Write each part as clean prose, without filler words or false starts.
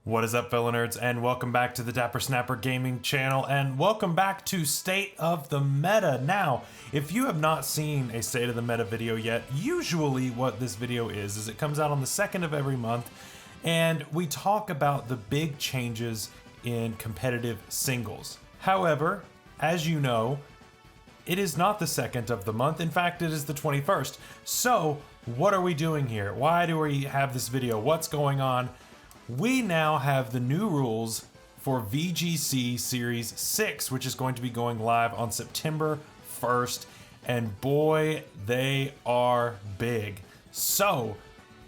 What is up, fellow nerds, and welcome back to the Dapper Snapper Gaming channel, and welcome back to State of the Meta. Now, if you have not seen a State of the Meta video yet, usually what this video is it comes out on the 2nd of every month, and we talk about the big changes in competitive singles. However, as you know, it is not the 2nd of the month. In fact, it is the 21st. So, what are we doing here? Why do we have this video? What's going on? We now have the new rules for VGC Series 6, which is going to be going live on September 1st, and boy, they are big. So,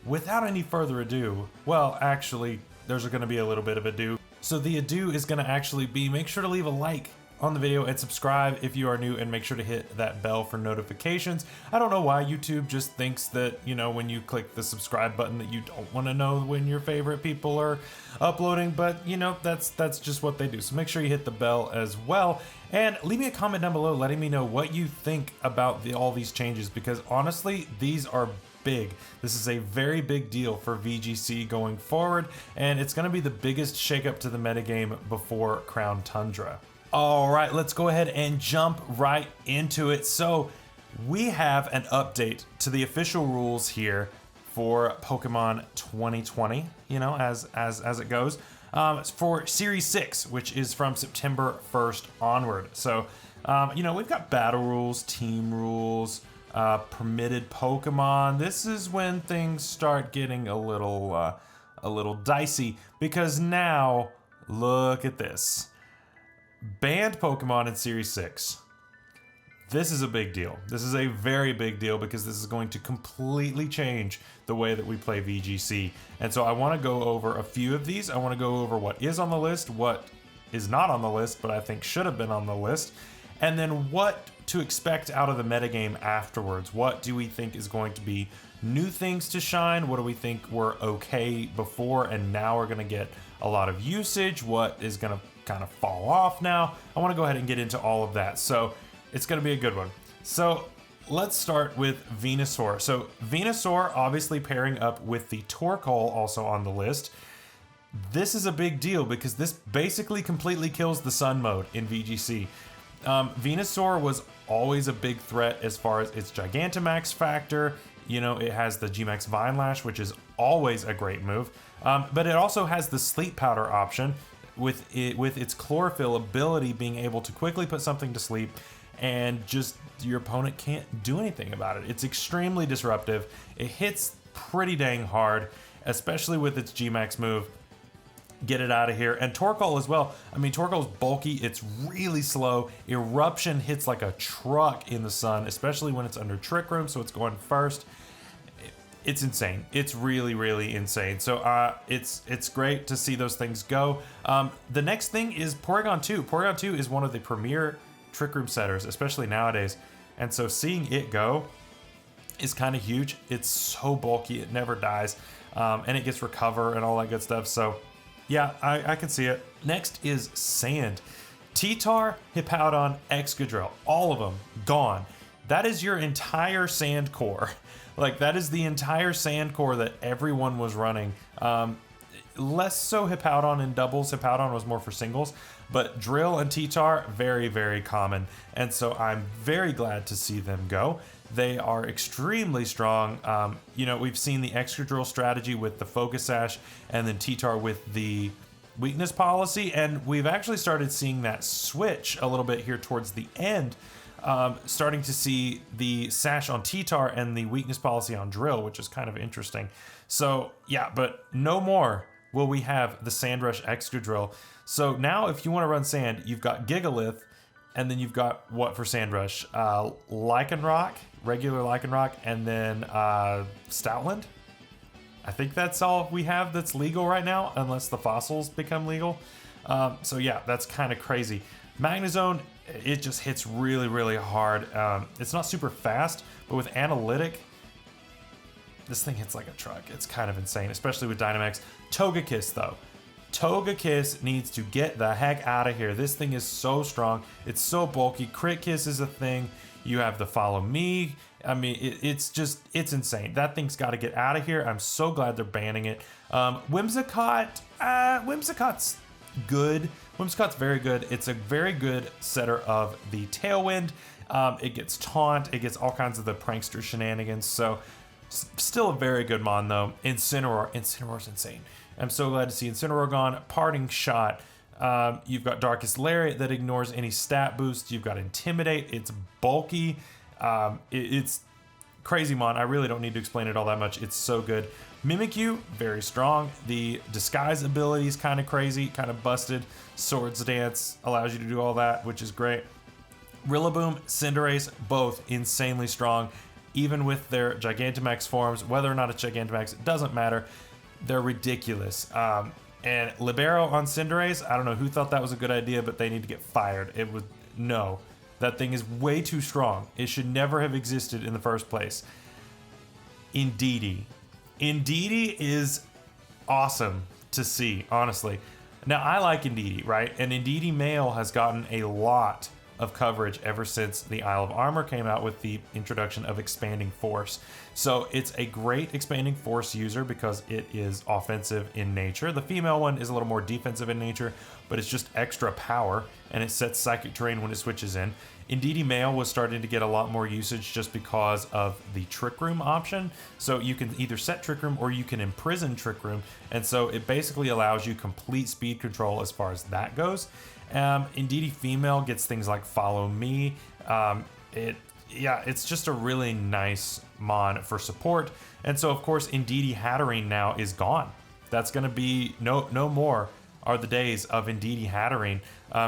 without any further ado, well, actually, there's going to be a little bit of ado. So the ado is going to actually be, make sure to leave a like on the video and subscribe if you are new, and make sure to hit that bell for notifications. I don't know why YouTube just thinks that, you know, when you click the subscribe button that you don't want to know when your favorite people are uploading, but you know, that's just what they do. So make sure you hit the bell as well, and leave me a comment down below letting me know what you think about all these changes, because honestly, these are big. This is a very big deal for VGC going forward, and it's going to be the biggest shakeup to the metagame before Crown Tundra. All right, let's go ahead and jump right into it. So we have an update to the official rules here for Pokemon 2020, you know, as it goes, for Series 6, which is from September 1st onward. So, you know, we've got battle rules, team rules, permitted Pokemon. This is when things start getting a little dicey, because now look at this. Banned Pokemon in Series 6. This is a big deal. This is a very big deal, because this is going to completely change the way that we play VGC. And so I want to go over a few of these. I want to go over what is on the list, what is not on the list, but I think should have been on the list, and then what to expect out of the metagame afterwards. What do we think is going to be new things to shine? What do we think were okay before and now are going to get a lot of usage? What is going to kind of fall off now? I want to go ahead and get into all of that. So it's going to be a good one. So let's start with Venusaur. So Venusaur obviously pairing up with the Torkoal also on the list. This is a big deal because this basically completely kills the Sun mode in VGC. Venusaur was always a big threat as far as its Gigantamax factor. You know, it has the Gmax Vine Lash, which is always a great move. But it also has the Sleep Powder option, with its Chlorophyll ability being able to quickly put something to sleep, and just your opponent can't do anything about it. It's extremely disruptive. It hits pretty dang hard, especially with its Gmax move. Get it out of here. And Torkoal as well. I mean, Torkoal's bulky, it's really slow. Eruption hits like a truck in the sun, especially when it's under Trick Room, so it's going first. It's insane. It's really, really insane. So it's great to see those things go. The next thing is Porygon 2. Porygon 2 is one of the premier Trick Room setters, especially nowadays. And so seeing it go is kind of huge. It's so bulky, it never dies. And it gets recover and all that good stuff. So yeah, I can see it. Next is Sand. T-Tar, Hippowdon, Excadrill, all of them gone. That is your entire Sand core. Like, that is the entire Sand core that everyone was running. Less so Hippowdon in doubles. Hippowdon was more for singles. But Drill and T-Tar, very, very common. And so I'm very glad to see them go. They are extremely strong. You know, we've seen the Excadrill strategy with the Focus Sash, and then T-Tar with the weakness policy. And we've actually started seeing that switch a little bit here towards the end. Starting to see the Sash on T-Tar and the weakness policy on Drill, which is kind of interesting. So yeah, but no more will we have the Sandrush Excadrill. So now if you want to run Sand, you've got Gigalith, and then you've got what for Sandrush? Lycanroc, regular Lycanroc, and then Stoutland. I think that's all we have that's legal right now, unless the fossils become legal. So yeah, that's kind of crazy. Magnezone, it just hits really, really hard. It's not super fast, but with Analytic, this thing hits like a truck. It's kind of insane, especially with Dynamax. Togekiss, though. Togekiss needs to get the heck out of here. This thing is so strong. It's so bulky. Crit Kiss is a thing. You have the Follow Me. I mean, it's insane. That thing's got to get out of here. I'm so glad they're banning it. Whimsicott, Whimsicott's good. Whimsicott's very good. It's a very good setter of the Tailwind. It gets Taunt. It gets all kinds of the prankster shenanigans. So still a very good mon though. Incineroar's insane. I'm so glad to see Incineroar gone. Parting Shot. You've got Darkest Lariat that ignores any stat boost. You've got Intimidate. It's bulky. It's crazy mon. I really don't need to explain it all that much. It's so good. Mimikyu, very strong. The Disguise ability is kind of crazy, kind of busted. Swords Dance allows you to do all that, which is great. Rillaboom, Cinderace, both insanely strong. Even with their Gigantamax forms, whether or not it's Gigantamax, it doesn't matter. They're ridiculous. And Libero on Cinderace, I don't know who thought that was a good idea, but they need to get fired. No. That thing is way too strong. It should never have existed in the first place. Indeedee. Indeedee is awesome to see, honestly. Now, I like Indeedee, right? And Indeedee male has gotten a lot of coverage ever since the Isle of Armor came out with the introduction of Expanding Force. So it's a great Expanding Force user because it is offensive in nature. The female one is a little more defensive in nature, but it's just extra power, and it sets Psychic Terrain when it switches in. Indeedee male was starting to get a lot more usage just because of the Trick Room option. So you can either set Trick Room or you can imprison Trick Room, and so it basically allows you complete speed control as far as that goes. Indeedee female gets things like Follow Me. It's just a really nice mon for support. And so of course Indeedee Hatterene now is gone. That's going to be no more are the days of Indeedee Hatterene.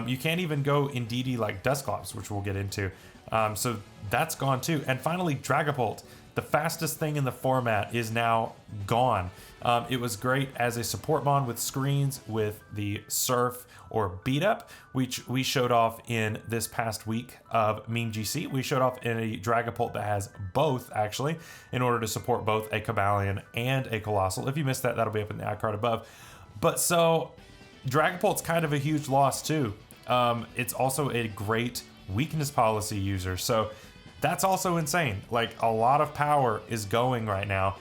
You can't even go Indeedee like Dusclops, which we'll get into. So that's gone too. And finally, Dragapult, the fastest thing in the format, is now gone. It was great as a support mon with screens with the Surf or Beat Up, which we showed off in this past week of Mean GC. We showed off in a Dragapult that has both, actually, in order to support both a Cobalion and a Colossal. If you missed that, that'll be up in the iCard above. But so Dragapult's kind of a huge loss too. It's also a great weakness policy user, so that's also insane. Like, a lot of power is going right now,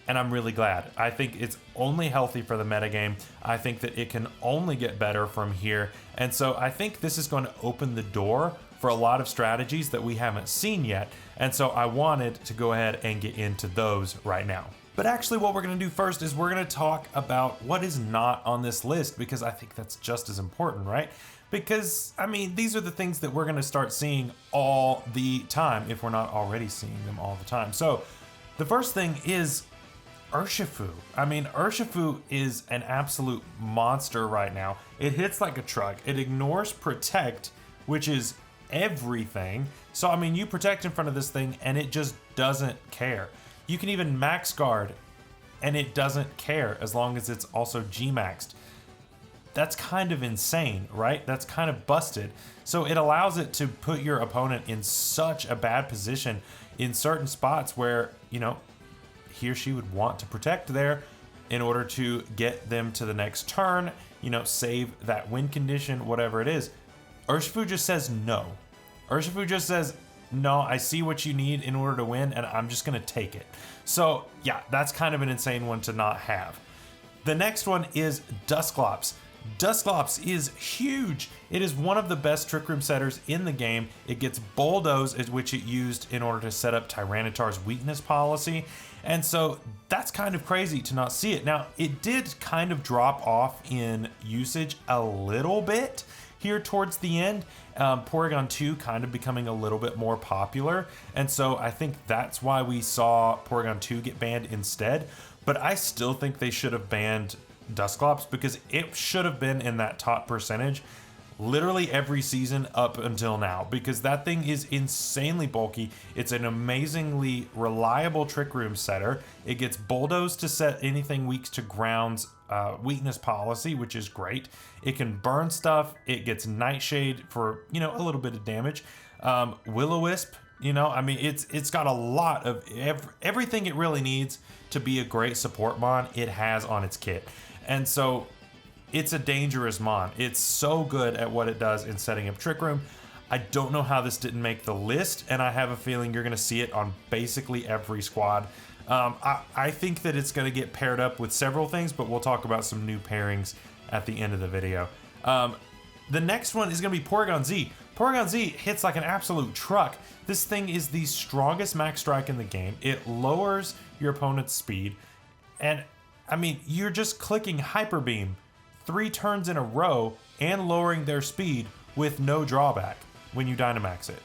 and I'm really glad. I think it's only healthy for the metagame. I think that it can only get better from here, and so I think this is going to open the door for a lot of strategies that we haven't seen yet, and so I wanted to go ahead and get into those right now. But actually what we're going to do first is we're going to talk about what is not on this list, because I think that's just as important, right? Because, I mean, these are the things that we're going to start seeing all the time if we're not already seeing them all the time. So the first thing is Urshifu. I mean, Urshifu is an absolute monster right now. It hits like a truck. It ignores Protect, which is everything. So, I mean, you protect in front of this thing and it just doesn't care. You can even max guard and it doesn't care as long as it's also G-maxed. That's kind of insane, right? That's kind of busted. So it allows it to put your opponent in such a bad position in certain spots where, you know, he or she would want to protect there in order to get them to the next turn, you know, save that win condition, whatever it is. Urshifu just says no. Urshifu just says, no, I see what you need in order to win, and I'm just going to take it. So, yeah, that's kind of an insane one to not have. The next one is Dusclops. Dusclops is huge. It is one of the best Trick Room setters in the game. It gets Bulldoze, which it used in order to set up Tyranitar's weakness policy. And so that's kind of crazy to not see it. Now, it did kind of drop off in usage a little bit here towards the end. Porygon 2 kind of becoming a little bit more popular. And so I think that's why we saw Porygon 2 get banned instead. But I still think they should have banned Dusclops because it should have been in that top percentage literally every season up until now, because that thing is insanely bulky. It's an amazingly reliable Trick Room setter. It gets Bulldoze to set anything weak to ground's weakness policy, which is great. It can burn stuff. It gets Nightshade for, you know, a little bit of damage. Will-O-Wisp, you know, I mean, it's got a lot of everything it really needs to be a great support mon. It has on its kit. And so it's a dangerous mon. It's so good at what it does in setting up Trick Room. I don't know how this didn't make the list, and I have a feeling you're going to see it on basically every squad. I think that it's going to get paired up with several things, but we'll talk about some new pairings at the end of the video. The next one is going to be Porygon Z. Porygon Z hits like an absolute truck. This thing is the strongest max strike in the game. It lowers your opponent's speed, and I mean, you're just clicking Hyper Beam 3 turns in a row and lowering their speed with no drawback when you Dynamax it.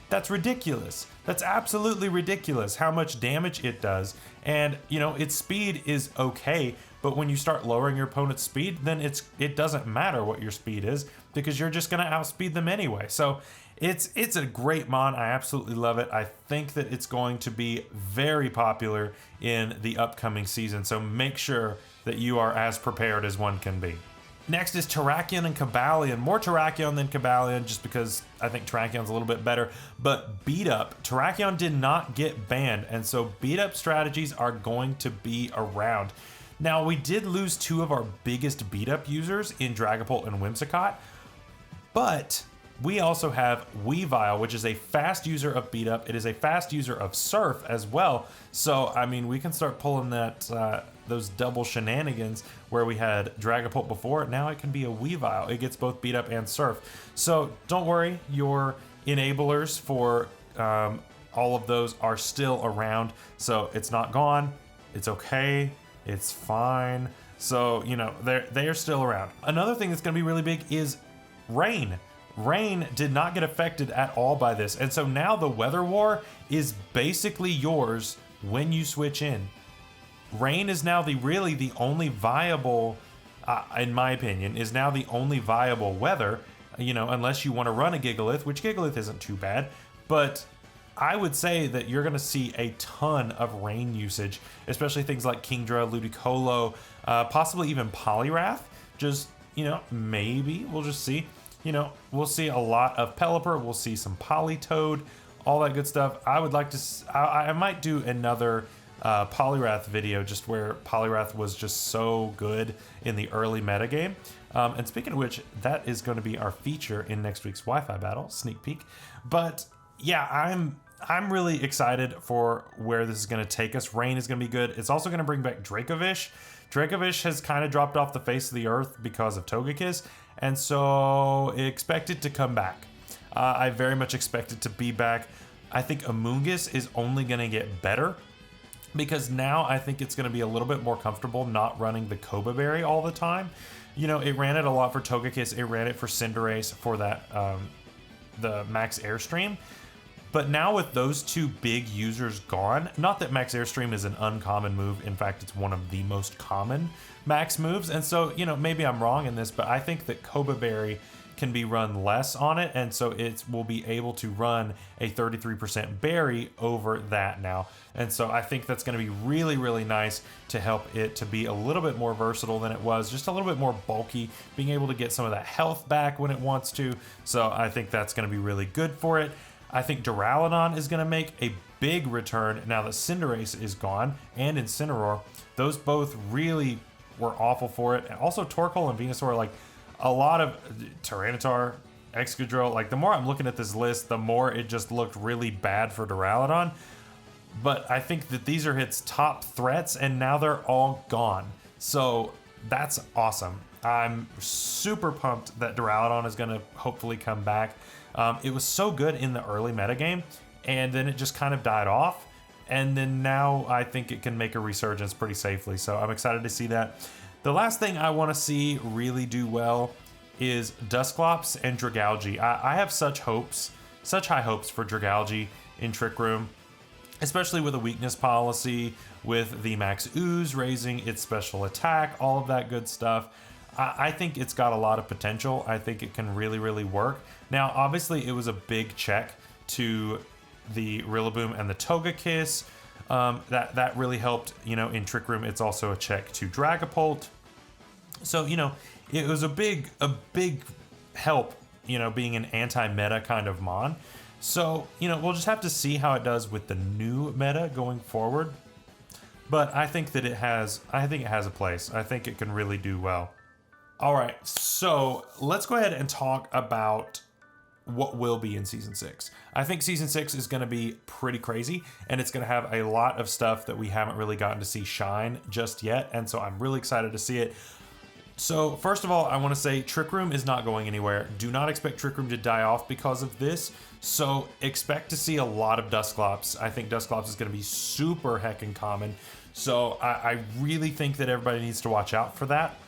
That's ridiculous. That's absolutely ridiculous how much damage it does. And, you know, its speed is okay, but when you start lowering your opponent's speed, then it doesn't matter what your speed is because you're just going to outspeed them anyway. So it's a great mon. I absolutely love it. I think that it's going to be very popular in the upcoming season. So make sure that you are as prepared as one can be. Next is Terrakion and Cobalion. More Terrakion than Cobalion just because I think Terrakion's a little bit better. But beat up, Terrakion did not get banned, and so beat up strategies are going to be around. Now, we did lose 2 of our biggest beat up users in Dragapult and Whimsicott, but we also have Weavile, which is a fast user of beat up. It is a fast user of Surf as well. So, I mean, we can start pulling that those double shenanigans where we had Dragapult before. Now it can be a Weavile. It gets both beat up and Surf. So don't worry, your enablers for all of those are still around. So it's not gone. It's okay. It's fine. So, you know, they are still around. Another thing that's going to be really big is rain. Rain did not get affected at all by this. And so now the Weather War is basically yours when you switch in. Rain is now really the only viable, in my opinion, is now the only viable weather, you know, unless you want to run a Gigalith, which Gigalith isn't too bad. But I would say that you're going to see a ton of rain usage, especially things like Kingdra, Ludicolo, possibly even Poliwrath. Just, you know, maybe we'll just see. You know, we'll see a lot of Pelipper. We'll see some Politoed, all that good stuff. I would like to, I might do another Poliwrath video just where Poliwrath was just so good in the early metagame. And speaking of which, that is going to be our feature in next week's Wi-Fi battle, sneak peek. But yeah, I'm really excited for where this is going to take us. Rain is going to be good. It's also going to bring back Dracovish. Dracovish has kind of dropped off the face of the earth because of Togekiss, and so expect it to come back. I very much expect it to be back. I think Amoonguss is only going to get better because now I think it's going to be a little bit more comfortable not running the Koba Berry all the time. You know, it ran it a lot for Togekiss. It ran it for Cinderace for that the Max Airstream. But now with those 2 big users gone, not that Max Airstream is an uncommon move. In fact, it's one of the most common Max moves. And so, you know, maybe I'm wrong in this, but I think that Koba Berry can be run less on it. And so it will be able to run a 33% berry over that now. And so I think that's going to be really, really nice to help it to be a little bit more versatile than it was, just a little bit more bulky, being able to get some of that health back when it wants to. So I think that's going to be really good for it. I think Duraludon is going to make a big return now that Cinderace is gone, and Incineroar. Those both really were awful for it. And also Torkoal and Venusaur, like a lot of Tyranitar, Excadrill, like the more I'm looking at this list, the more it just looked really bad for Duraludon. But I think that these are its top threats, and now they're all gone. So that's awesome. I'm super pumped that Duraludon is going to hopefully come back. It was so good in the early metagame, and then it just kind of died off. And then now I think it can make a resurgence pretty safely. So I'm excited to see that. The last thing I want to see really do well is Dusclops and Dragalge. I have such high hopes for Dragalge in Trick Room, especially with a weakness policy, with the Max Ooze raising its special attack, all of that good stuff. I think it's got a lot of potential. I think it can really, really work. Now, obviously, it was a big check to the Rillaboom and the Togekiss. That really helped, you know, in Trick Room. It's also a check to Dragapult. So, you know, it was a big help, you know, being an anti-meta kind of mon. So, you know, we'll just have to see how it does with the new meta going forward. But I think that it has a place. I think it can really do well. All right, so let's go ahead and talk about what will be in season 6. I think season 6 is going to be pretty crazy, and it's going to have a lot of stuff that we haven't really gotten to see shine just yet, and so I'm really excited to see it. So first of all, I want to say Trick Room is not going anywhere. Do not expect Trick Room to die off because of this. So expect to see a lot of Dusclops. I think Dusclops is going to be super heckin' common. So I really think that everybody needs to watch out for that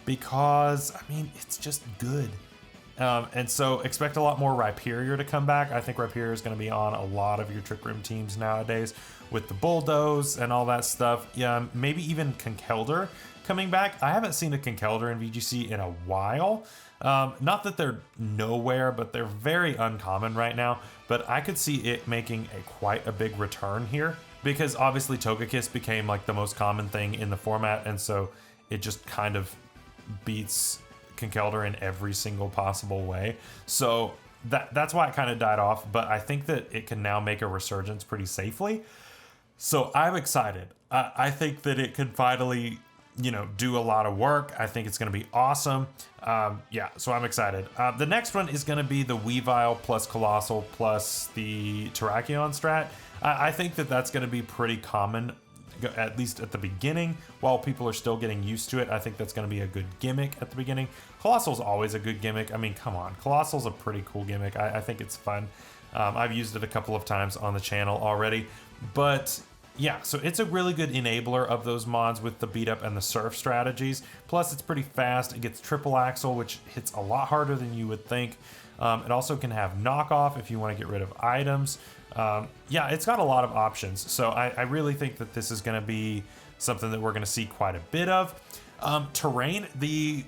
because, I mean, it's just good. And so expect a lot more Rhyperior to come back. I think Rhyperior is going to be on a lot of your Trick Room teams nowadays with the Bulldoze and all that stuff. Yeah, maybe even Conkeldurr coming back. I haven't seen a Conkeldurr in VGC in a while. Not that they're nowhere, but they're very uncommon right now. But I could see it making quite a big return here because obviously Togekiss became like the most common thing in the format, and so it just kind of beats Conkeldurr in every single possible way. So that's why it kind of died off, but I think that it can now make a resurgence pretty safely. So I'm excited. I think that it can finally, you know, do a lot of work. I think it's going to be awesome. Yeah, so I'm excited. The next one is going to be the Weavile plus Colossal plus the Terrakion strat. I think that that's going to be pretty common, at least at the beginning, while people are still getting used to it. I think that's going to be a good gimmick at the beginning. Colossal's always a good gimmick. I mean, come on. Colossal's a pretty cool gimmick. I think it's fun. I've used it a couple of times on the channel already. But yeah, so it's a really good enabler of those mods with the beat up and the surf strategies. Plus, it's pretty fast. It gets triple axle, which hits a lot harder than you would think. It also can have knockoff if you want to get rid of items. Yeah, it's got a lot of options. So I really think that this is going to be something that we're going to see quite a bit of. Terrain, the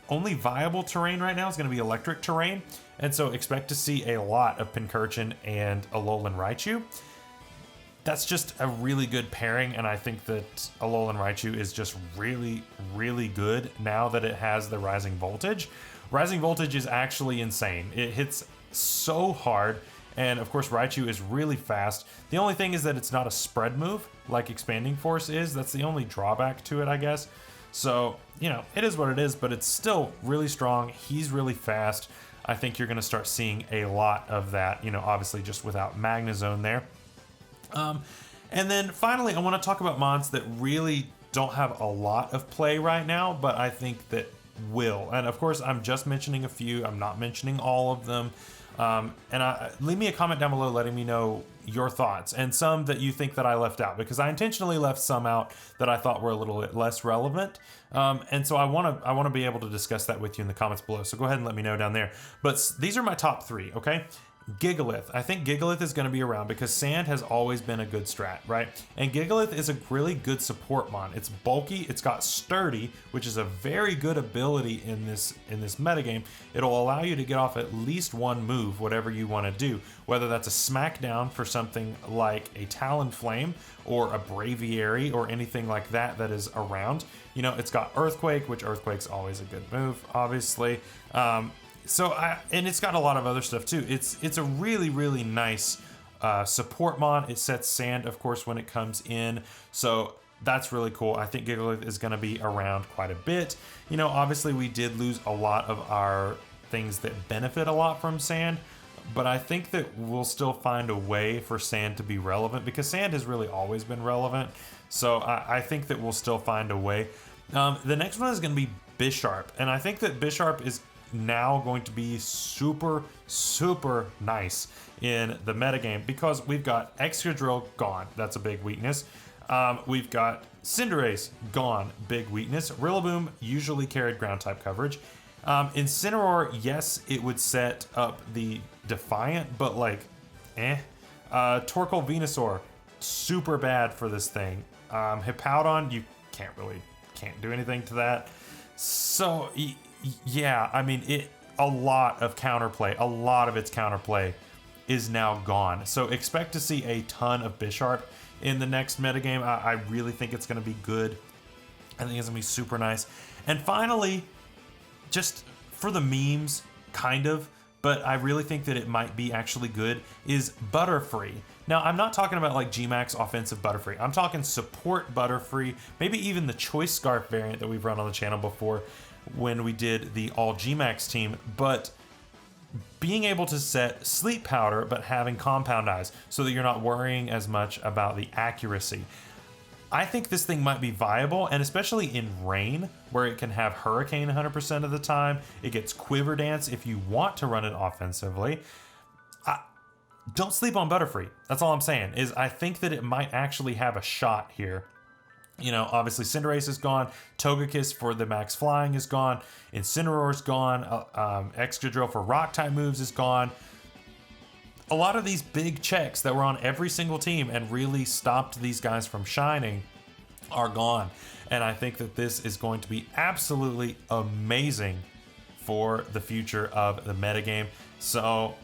only viable terrain right now is going to be electric terrain. And so expect to see a lot of Pincurchin and Alolan Raichu. That's just a really good pairing, and I think that Alolan Raichu is just really, really good now that it has the Rising Voltage. Rising Voltage is actually insane. It hits so hard, and of course Raichu is really fast. The only thing is that it's not a spread move like Expanding Force is. That's the only drawback to it, I guess. So, you know, it is what it is, but it's still really strong. He's really fast. I think you're going to start seeing a lot of that, you know, obviously just without Magnezone there. And then finally, I want to talk about mods that really don't have a lot of play right now, but I think that will. And of course, I'm just mentioning a few. I'm not mentioning all of them. Leave me a comment down below letting me know your thoughts and some that you think that I left out, because I intentionally left some out that I thought were a little bit less relevant. And so I want to be able to discuss that with you in the comments below. So go ahead and let me know down there. But these are my top 3, okay? Gigalith. I think Gigalith is going to be around because Sand has always been a good strat, right? And Gigalith is a really good support mon. It's bulky, it's got sturdy, which is a very good ability in this metagame. It'll allow you to get off at least one move, whatever you want to do, whether that's a smackdown for something like a Talonflame or a Braviary or anything like that that is around. You know, it's got Earthquake, which Earthquake's always a good move, obviously. And it's got a lot of other stuff too. It's a really, really nice support mon. It sets Sand, of course, when it comes in. So that's really cool. I think Gigalith is going to be around quite a bit. You know, obviously we did lose a lot of our things that benefit a lot from Sand, but I think that we'll still find a way for Sand to be relevant because Sand has really always been relevant. So I think that we'll still find a way. The next one is going to be Bisharp, and I think that Bisharp is now going to be super, super nice in the metagame because we've got Excadrill gone. That's a big weakness. We've got Cinderace gone. Big weakness. Rillaboom usually carried ground type coverage. Incineroar, yes, it would set up the Defiant, but like, Torkoal Venusaur, super bad for this thing. Hippowdon, you can't do anything to that. So, yeah, I mean, a lot of counterplay, a lot of its counterplay is now gone. So expect to see a ton of Bisharp in the next metagame. I really think it's going to be good. I think it's going to be super nice. And finally, just for the memes, kind of, but I really think that it might be actually good, is Butterfree. Now, I'm not talking about like Gmax offensive Butterfree. I'm talking support Butterfree, maybe even the Choice Scarf variant that we've run on the channel before. when we did the all Gmax team, but being able to set sleep powder but having compound eyes so that you're not worrying as much about the accuracy. I think this thing might be viable, and especially in rain where it can have hurricane 100% of the time. It gets quiver dance if you want to run it offensively. Don't sleep on Butterfree. That's all I'm saying, is I think that it might actually have a shot here. You know, obviously Cinderace is gone. Togekiss for the max flying is gone. Incineroar's gone. Excadrill for rock type moves is gone. A lot of these big checks that were on every single team and really stopped these guys from shining are gone. And I think that this is going to be absolutely amazing for the future of the metagame. So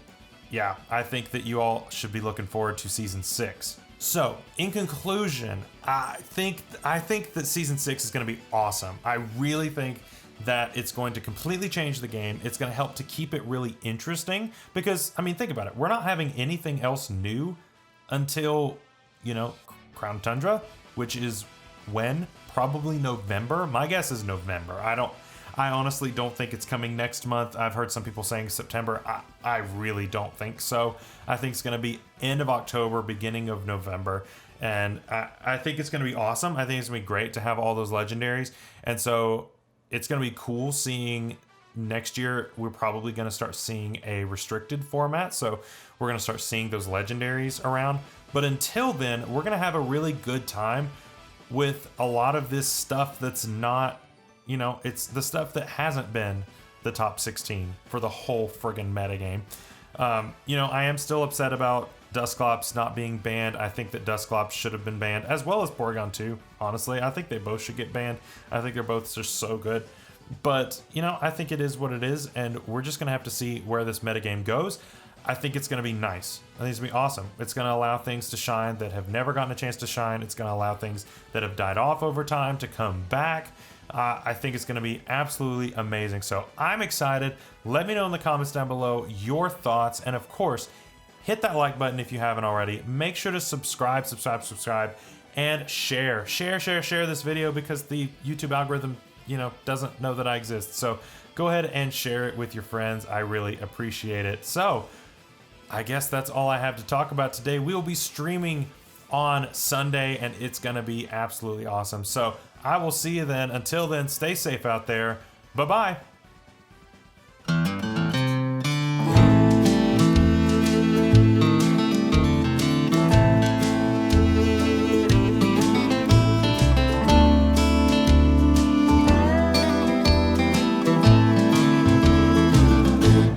yeah, I think that you all should be looking forward to Season 6. So, in conclusion, I think that Season 6 is going to be awesome. I really think that it's going to completely change the game. It's going to help to keep it really interesting because, I mean, think about it. We're not having anything else new until, you know, Crown Tundra, which is when? Probably November. My guess is November. I honestly don't think it's coming next month. I've heard some people saying September. I really don't think so. I think it's going to be end of October, beginning of November. And I think it's going to be awesome. I think it's going to be great to have all those legendaries. And so it's going to be cool seeing next year. We're probably going to start seeing a restricted format. So we're going to start seeing those legendaries around. But until then, we're going to have a really good time with a lot of this stuff that's not, you know, it's the stuff that hasn't been the top 16 for the whole friggin' metagame. You know, I am still upset about Dusclops not being banned. I think that Dusclops should have been banned, as well as Porygon 2. Honestly, I think they both should get banned. I think they're both just so good. But, you know, I think it is what it is, and we're just going to have to see where this metagame goes. I think it's going to be nice. I think it's going to be awesome. It's going to allow things to shine that have never gotten a chance to shine. It's going to allow things that have died off over time to come back. I think it's going to be absolutely amazing. So I'm excited. Let me know in the comments down below your thoughts. And of course, hit that like button if you haven't already. Make sure to subscribe, and share this video because the YouTube algorithm, you know, doesn't know that I exist. So go ahead and share it with your friends. I really appreciate it. So I guess that's all I have to talk about today. We will be streaming on Sunday and it's going to be absolutely awesome. So I will see you then. Until then, stay safe out there. Bye-bye.